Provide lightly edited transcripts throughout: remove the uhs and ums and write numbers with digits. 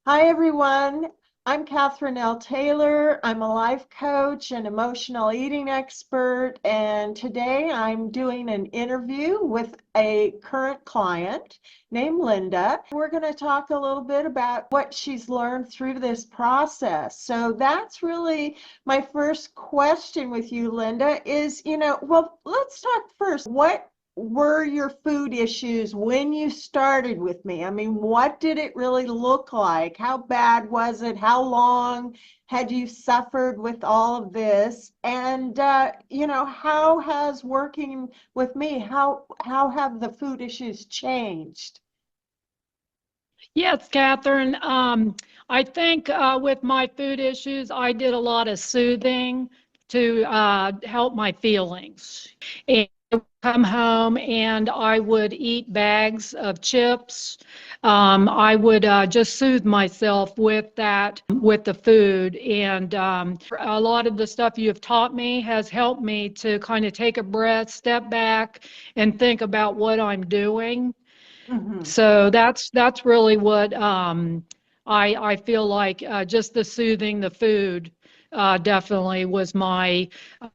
Hi, everyone. I'm Catherine L. Taylor. I'm a life coach and emotional eating expert. And today I'm doing an interview with a current client named Linda. We're going to talk a little bit about what she's learned through this process. So that's really my first question with you, Linda, is, well, let's talk first. What were your food issues when you started with me? I mean, what did it really look like? How bad was it? How long had you suffered with all of this? And how has working with me, how have the food issues changed? Yes, Catherine. I think with my food issues, I did a lot of soothing to help my feelings. And I would come home and I would eat bags of chips. I would just soothe myself with that, with the food. And a lot of the stuff you have taught me has helped me to kind of take a breath, step back, and think about what I'm doing. Mhm. So that's really what I feel like just the soothing the food definitely was my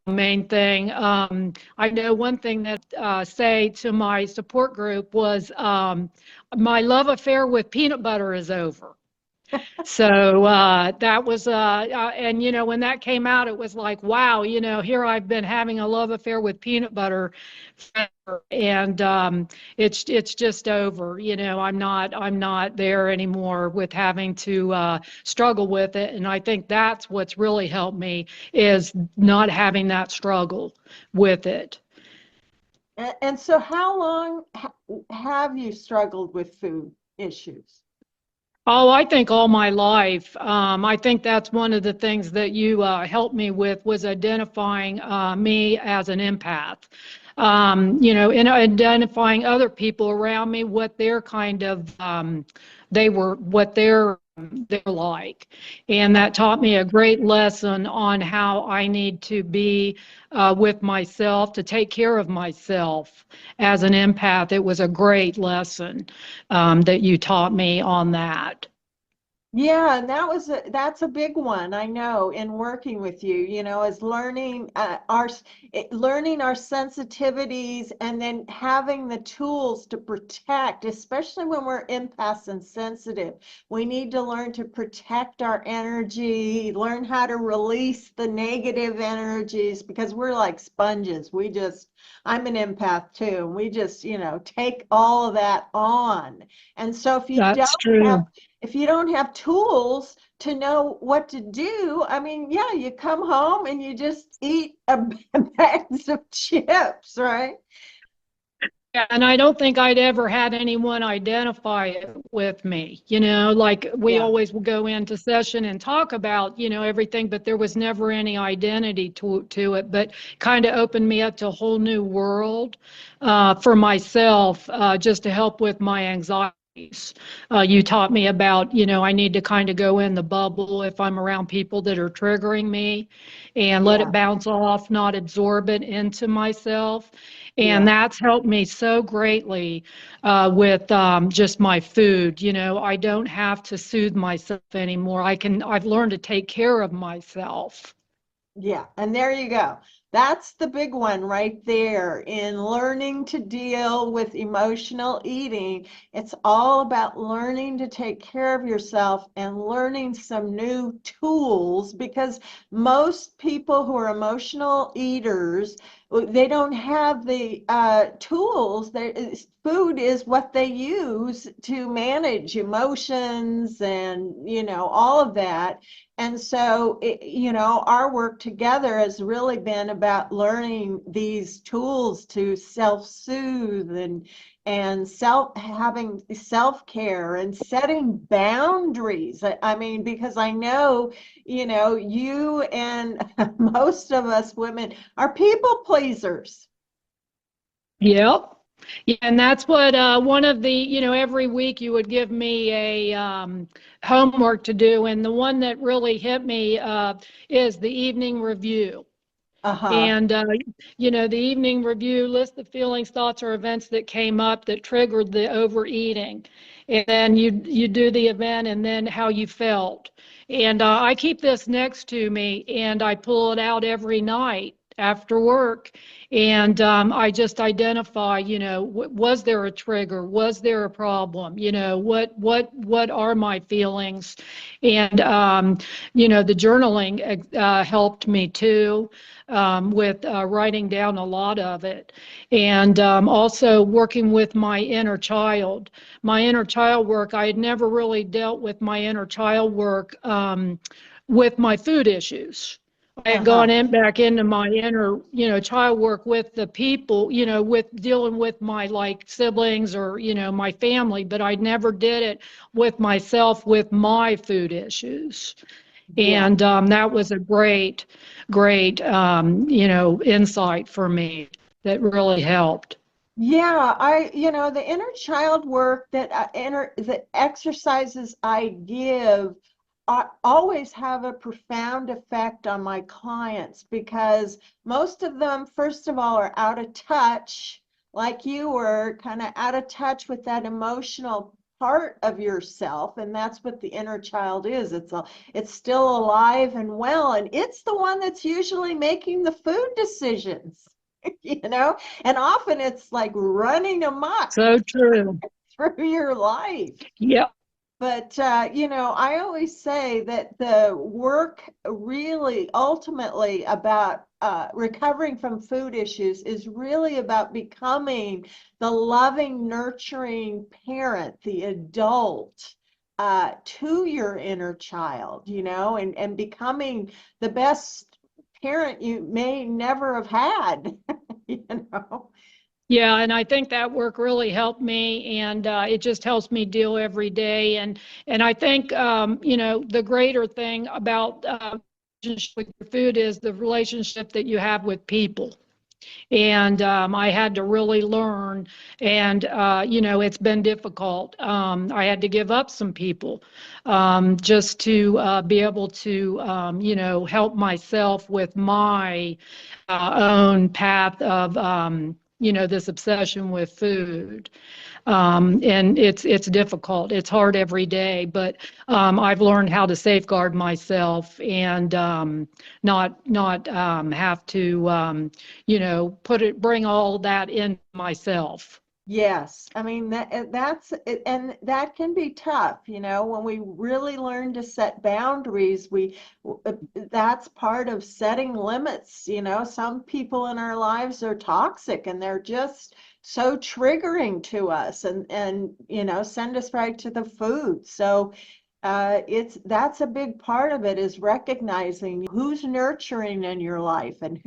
main thing. I know one thing that say to my support group was my love affair with peanut butter is over. So that was, and when that came out, it was like, wow, here I've been having a love affair with peanut butter, forever, and it's just over. I'm not there anymore with having to struggle with it, and I think that's what's really helped me is not having that struggle with it. And so how long have you struggled with food issues? Oh, I think all my life. I think that's one of the things that you helped me with was identifying me as an empath. And identifying other people around me, what their kind of what they're like, and that taught me a great lesson on how I need to be with myself to take care of myself as an empath. It was a great lesson that you taught me on that. Yeah, and that's a big one. I know in working with you, is learning learning our sensitivities and then having the tools to protect, especially when we're empaths and sensitive. We need to learn to protect our energy, learn how to release the negative energies because we're like sponges. I'm an empath too, and we just, take all of that on. And so That's true. if you don't have tools to know what to do, I mean, yeah, you come home and you just eat a bags of chips, right? Yeah, and I don't think I'd ever had anyone identify it with me. Like we Yeah. always will go into session and talk about, everything, but there was never any identity to it. But kind of opened me up to a whole new world for myself, just to help with my anxiety. You taught me about, I need to kind of go in the bubble if I'm around people that are triggering me and let it Yeah. bounce off, not absorb it into myself. And Yeah. that's helped me so greatly with just my food. I don't have to soothe myself anymore. I've learned to take care of myself. Yeah, and there you go. That's the big one right there in learning to deal with emotional eating. It's all about learning to take care of yourself and learning some new tools because most people who are emotional eaters, they don't have the tools. Food is what they use to manage emotions and, all of that. And so, our work together has really been about learning these tools to self-soothe and having self-care and setting boundaries. I mean, because I know, you and most of us women are people pleasers. Yep. Yeah, and that's what one of the, every week you would give me a homework to do. And the one that really hit me is the evening review. Uh-huh. And, the evening review lists the feelings, thoughts, or events that came up that triggered the overeating. And then you do the event and then how you felt. And I keep this next to me and I pull it out every night after work. And I just identify, was there a trigger? Was there a problem? What are my feelings? And, the journaling helped me too, with writing down a lot of it. And also working with my inner child. My inner child work, I had never really dealt with my inner child work with my food issues. I had gone Uh-huh. in back into my inner, child work with the people, with dealing with my like siblings or, my family, but I never did it with myself with my food issues. Yeah. And that was a great, insight for me that really helped. Yeah, the inner child work that the exercises I give always have a profound effect on my clients because most of them, first of all, are out of touch, like you were, kind of out of touch with that emotional part of yourself, and that's what the inner child is. It's still alive and well, and it's the one that's usually making the food decisions. you know, and often it's like running amok So true. through your life. Yeah. But, I always say that the work really ultimately about recovering from food issues is really about becoming the loving, nurturing parent, the adult to your inner child, and becoming the best parent you may never have had, you know. Yeah, and I think that work really helped me, and it just helps me deal every day. And I think the greater thing about relationship with your food is the relationship that you have with people. And I had to really learn, and it's been difficult. I had to give up some people just to be able to help myself with my own path of this obsession with food. And it's difficult. It's hard every day, but I've learned how to safeguard myself and not have to bring all that in myself. Yes, I mean that's it, and that can be tough, when we really learn to set boundaries, that's part of setting limits, some people in our lives are toxic and they're just so triggering to us and send us right to the food. So that's a big part of it is recognizing who's nurturing in your life and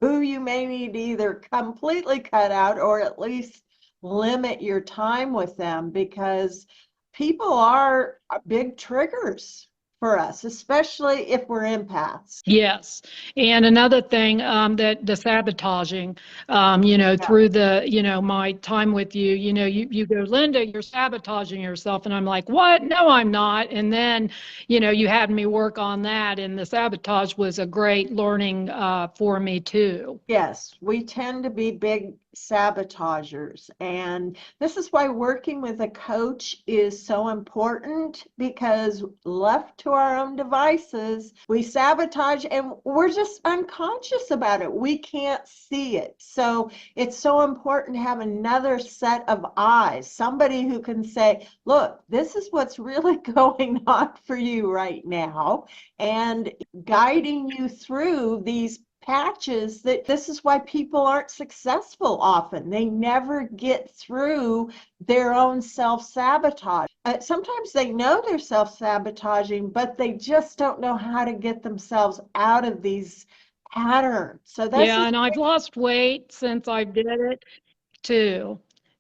who you may need to either completely cut out or at least limit your time with them because people are big triggers for us, especially if we're empaths. Yes. And another thing, that the sabotaging, Yeah. through my time with you, you go, Linda, you're sabotaging yourself. And I'm like, what? No, I'm not. And then, you had me work on that. And the sabotage was a great learning, for me too. Yes, we tend to be big sabotagers. And this is why working with a coach is so important because left to our own devices, we sabotage and we're just unconscious about it. We can't see it. So it's so important to have another set of eyes, somebody who can say, look, this is what's really going on for you right now, and guiding you through these patches that this is why people aren't successful often. They never get through their own self-sabotage. Sometimes they know they're self-sabotaging, but they just don't know how to get themselves out of these patterns. So this Yeah. is, And I've lost weight since I did it too.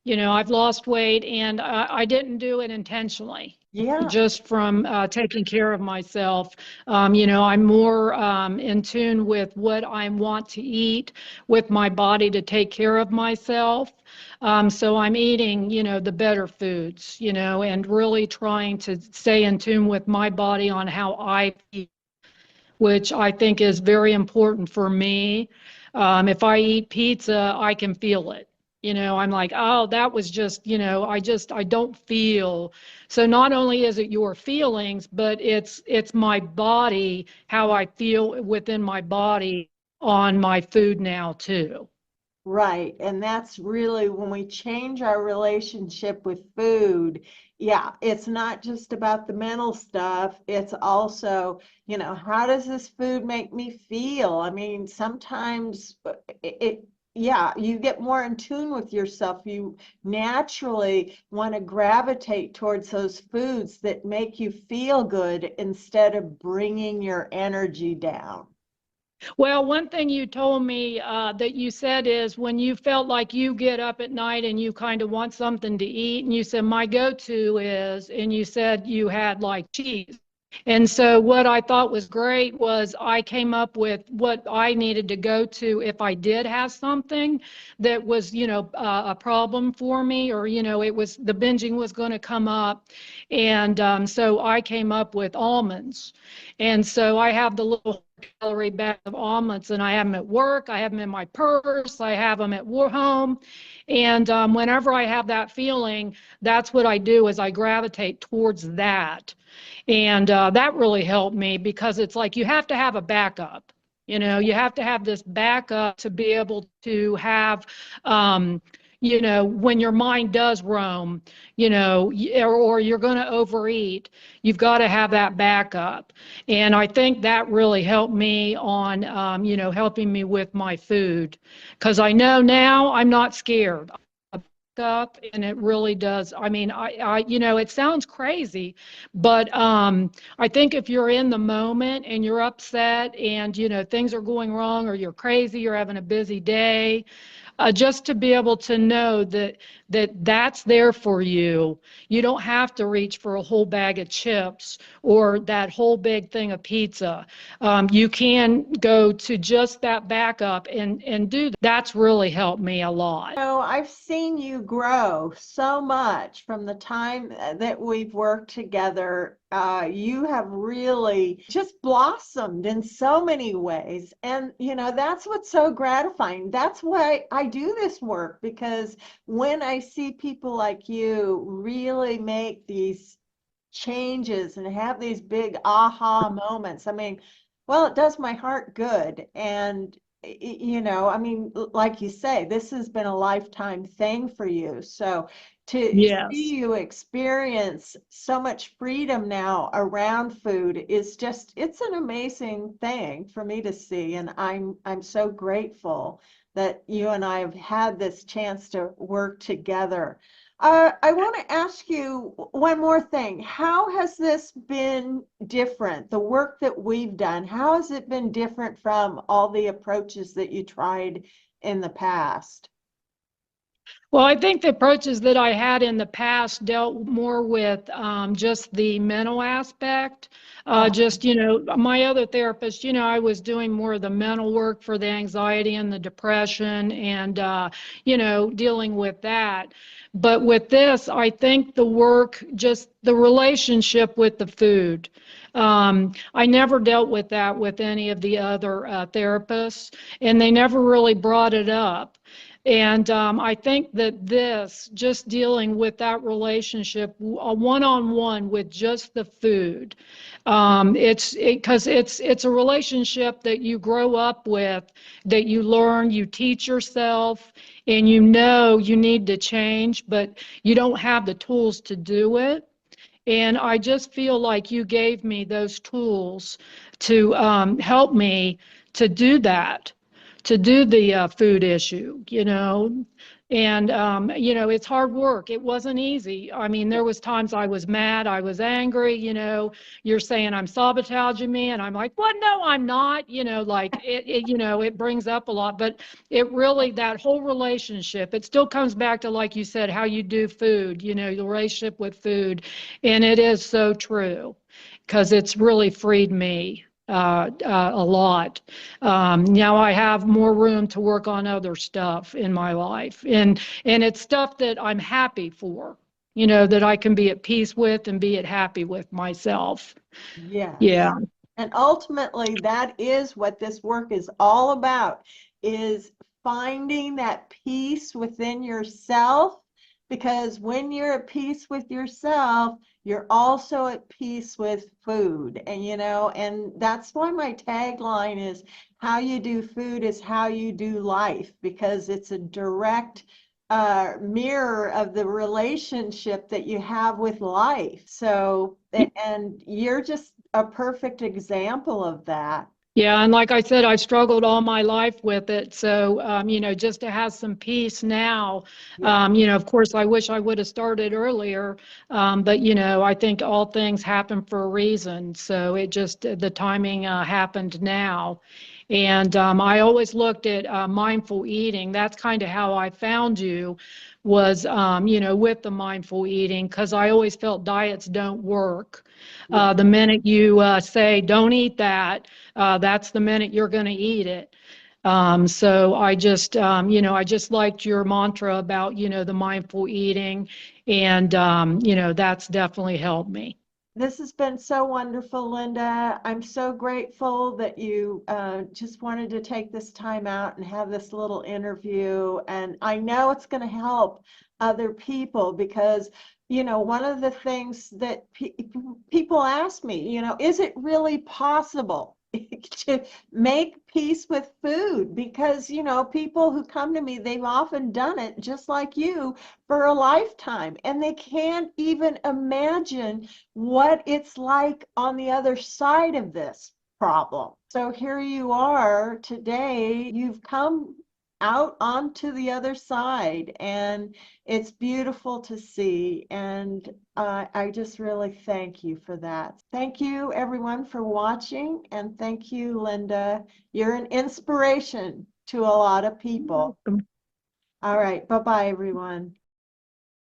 I've lost weight and I didn't do it intentionally, yeah, just from taking care of myself. I'm more in tune with what I want to eat with my body to take care of myself. So I'm eating, the better foods, and really trying to stay in tune with my body on how I feel which I think is very important for me. If I eat pizza, I can feel it. I'm like, oh, that was just, I don't feel. So not only is it your feelings, but it's my body, how I feel within my body on my food now too. Right. And that's really when we change our relationship with food. Yeah, it's not just about the mental stuff. It's also, how does this food make me feel? I mean, sometimes yeah, you get more in tune with yourself. You naturally want to gravitate towards those foods that make you feel good instead of bringing your energy down. Well, one thing you told me that you said is when you felt like you get up at night and you kind of want something to eat, and you said, my go-to is, and you said you had like cheese. And so what I thought was great was I came up with what I needed to go to if I did have something that was, a problem for me, or, it was the binging was going to come up. And so I came up with almonds. And so I have the little calorie bag of almonds, and I have them at work, I have them in my purse, I have them at home. And whenever I have that feeling, that's what I do is I gravitate towards that. And that really helped me because it's like you have to have a backup. You have to have this backup to be able to have, when your mind does roam, or you're going to overeat, you've got to have that backup. And I think that really helped me on, helping me with my food because I know now I'm not scared up, and it really does. I mean, it sounds crazy, but I think if you're in the moment and you're upset and things are going wrong, or you're crazy, you're having a busy day, just to be able to know that's there for you. You don't have to reach for a whole bag of chips or that whole big thing of pizza. You can go to just that backup and do that. That's really helped me a lot. I've seen you grow so much from the time that we've worked together. You have really just blossomed in so many ways. And, that's what's so gratifying. That's why I do this work, because when I see people like you really make these changes and have these big aha moments, I mean, well, it does my heart good. And I mean, like you say, this has been a lifetime thing for you. So to Yes. see you experience so much freedom now around food is just, it's an amazing thing for me to see. And I'm so grateful that you and I have had this chance to work together. I want to ask you one more thing. How has this been different? The work that we've done, how has it been different from all the approaches that you tried in the past? Well, I think the approaches that I had in the past dealt more with just the mental aspect. Uh, Just, my other therapist, I was doing more of the mental work for the anxiety and the depression and, dealing with that. But with this, I think the work, just the relationship with the food. I never dealt with that with any of the other therapists, and they never really brought it up. And I think that this, just dealing with that relationship one-on-one with just the food, because it's a relationship that you grow up with, that you learn, you teach yourself, and you need to change, but you don't have the tools to do it. And I just feel like you gave me those tools to help me to do that, to do the food issue, And, it's hard work. It wasn't easy. I mean, there was times I was mad, I was angry, you're saying I'm sabotaging me. And I'm like, what? No, I'm not, like it brings up a lot, but it really, that whole relationship, it still comes back to, like you said, how you do food, the relationship with food. And it is so true because it's really freed me a lot. Now I have more room to work on other stuff in my life, and it's stuff that I'm happy for, that I can be at peace with and be at happy with myself. yes. Yeah. And ultimately, that is what this work is all about, is finding that peace within yourself. Because when you're at peace with yourself, you're also at peace with food. And, and that's why my tagline is how you do food is how you do life, because it's a direct mirror of the relationship that you have with life. So, and you're just a perfect example of that. Yeah, and like I said, I've struggled all my life with it. So, just to have some peace now, Yeah. of course, I wish I would have started earlier. But, I think all things happen for a reason. So the timing happened now. And I always looked at mindful eating. That's kind of how I found you was, with the mindful eating, because I always felt diets don't work. Yeah. The minute you say, don't eat that, that's the minute you're going to eat it. So I just liked your mantra about, the mindful eating, and, that's definitely helped me. This has been so wonderful, Linda. I'm so grateful that you just wanted to take this time out and have this little interview. And I know it's going to help other people because, one of the things that people ask me, is it really possible to make peace with food? Because, people who come to me, they've often done it just like you for a lifetime, and they can't even imagine what it's like on the other side of this problem. So here you are today, you've come out onto the other side, and it's beautiful to see. And I just really thank you for that. Thank you, everyone, for watching. And thank you, Linda. You're an inspiration to a lot of people. All right. Bye-bye, everyone.